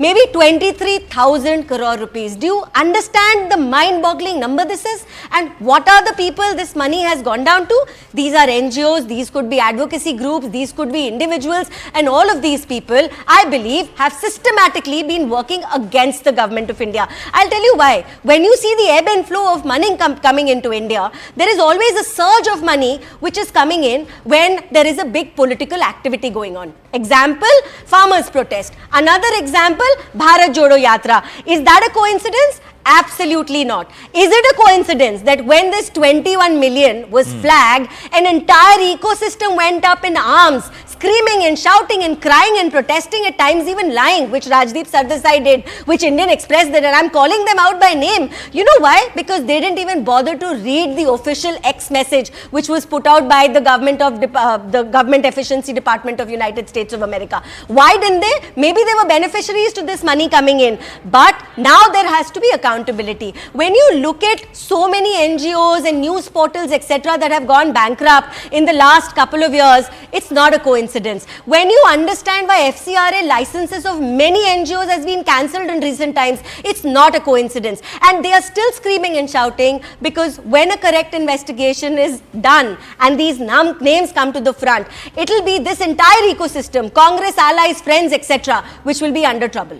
Maybe 23,000 crore rupees. Do you understand the mind-boggling number this is? And what are the people this money has gone down to? These are NGOs, these could be advocacy groups, these could be individuals, and all of these people, I believe, have systematically been working against the government of India. I'll tell you why. When you see the ebb and flow of money coming into India, there is always a surge of money which is coming in when there is a big political activity going on. Example, farmers' protest. Another example, Bharat Jodo Yatra. Is that a coincidence? Absolutely not. Is it a coincidence that when this 21 million was flagged, an entire ecosystem went up in arms, screaming and shouting and crying and protesting, at times even lying, which Rajdeep Sardesai did, which Indian Express did, and I'm calling them out by name. You know why? Because they didn't even bother to read the official X message which was put out by the government of the Government Efficiency Department of United States of America. Why didn't they? Maybe they were beneficiaries to this money coming in, but now there has to be accountability. When you look at so many NGOs and news portals, etc., that have gone bankrupt in the last couple of years, it's not a coincidence. When you understand why FCRA licenses of many NGOs has been cancelled in recent times, it's not a coincidence. And they are still screaming and shouting because when a correct investigation is done and these names come to the front, it will be this entire ecosystem, Congress, allies, friends, etc., which will be under trouble.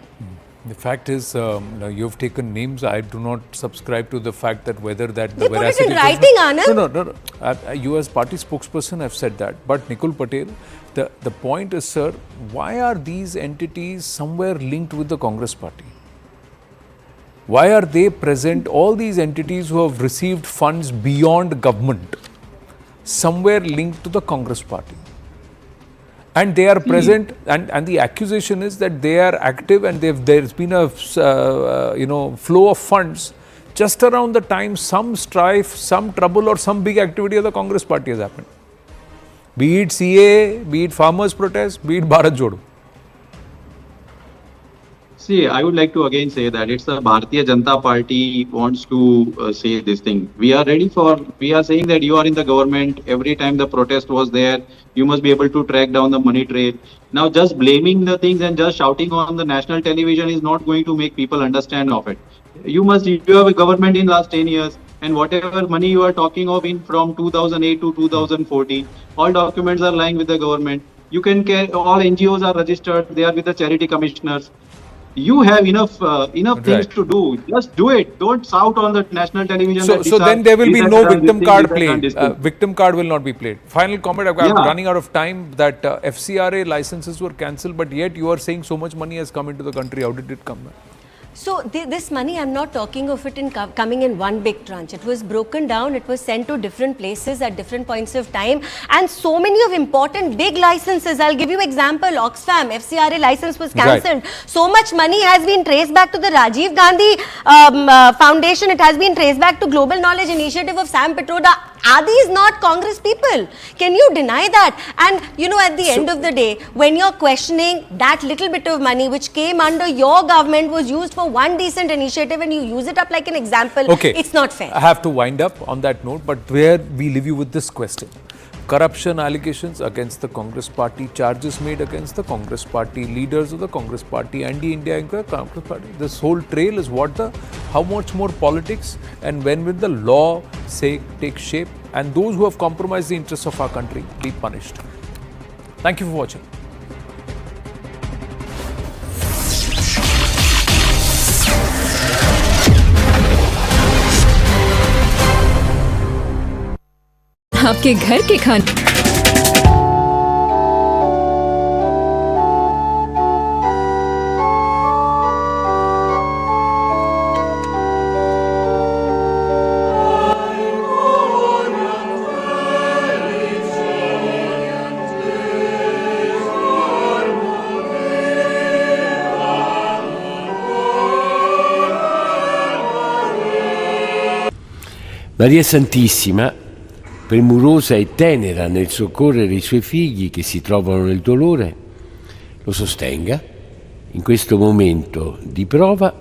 The fact is, you've taken names. I do not subscribe to the fact that whether that the veracity. They put it in writing, Anand. No. You as party spokesperson have said that. But Nikul Patel, the point is, sir, why are these entities somewhere linked with the Congress party? Why are they present, all these entities who have received funds beyond government, somewhere linked to the Congress party? And they are present, and the accusation is that they are active, and there's been a flow of funds just around the time some strife, some trouble, or some big activity of the Congress party has happened. Be it CA, be it farmers' protest, be it Bharat Jodo. See, I would like to again say that it's the Bharatiya Janata Party wants to say this thing. We are saying that you are in the government. Every time the protest was there, you must be able to track down the money trail. Now, just blaming the things and just shouting on the national television is not going to make people understand of it. You have a government in last 10 years, and whatever money you are talking of in from 2008 to 2014, all documents are lying with the government. You can all NGOs are registered. They are with the charity commissioners. You have enough things to do. Just do it. Don't shout on the national television. So then there will be no victim card played. Victim card will not be played. Final comment. I'm running out of time. That FCRA licenses were cancelled, but yet you are saying so much money has come into the country. How did it come back? So this money, I'm not talking of it in coming in one big tranche. It was broken down. It was sent to different places at different points of time. And so many of important big licenses. I'll give you example. Oxfam, FCRA license was cancelled. Right. So much money has been traced back to the Rajiv Gandhi Foundation. It has been traced back to Global Knowledge Initiative of Sam Pitroda. Are these not Congress people? Can you deny that? And you know, at the end of the day, when you're questioning that little bit of money which came under your government was used for one decent initiative and you use it up like an example, it's not fair. I have to wind up on that note, but where we leave you with this question. Corruption allegations against the Congress party, charges made against the Congress party, leaders of the Congress party, anti-India Congress party. This whole trail is how much more politics, and when will the law take shape, and those who have compromised the interests of our country be punished. Thank you for watching. आपके घर के खाने Maria Santissima, premurosa e tenera nel soccorrere i suoi figli che si trovano nel dolore, lo sostenga in questo momento di prova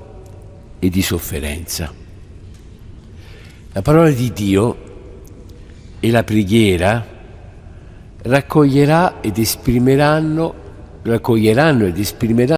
e di sofferenza. La parola di Dio e la preghiera raccoglieranno ed esprimeranno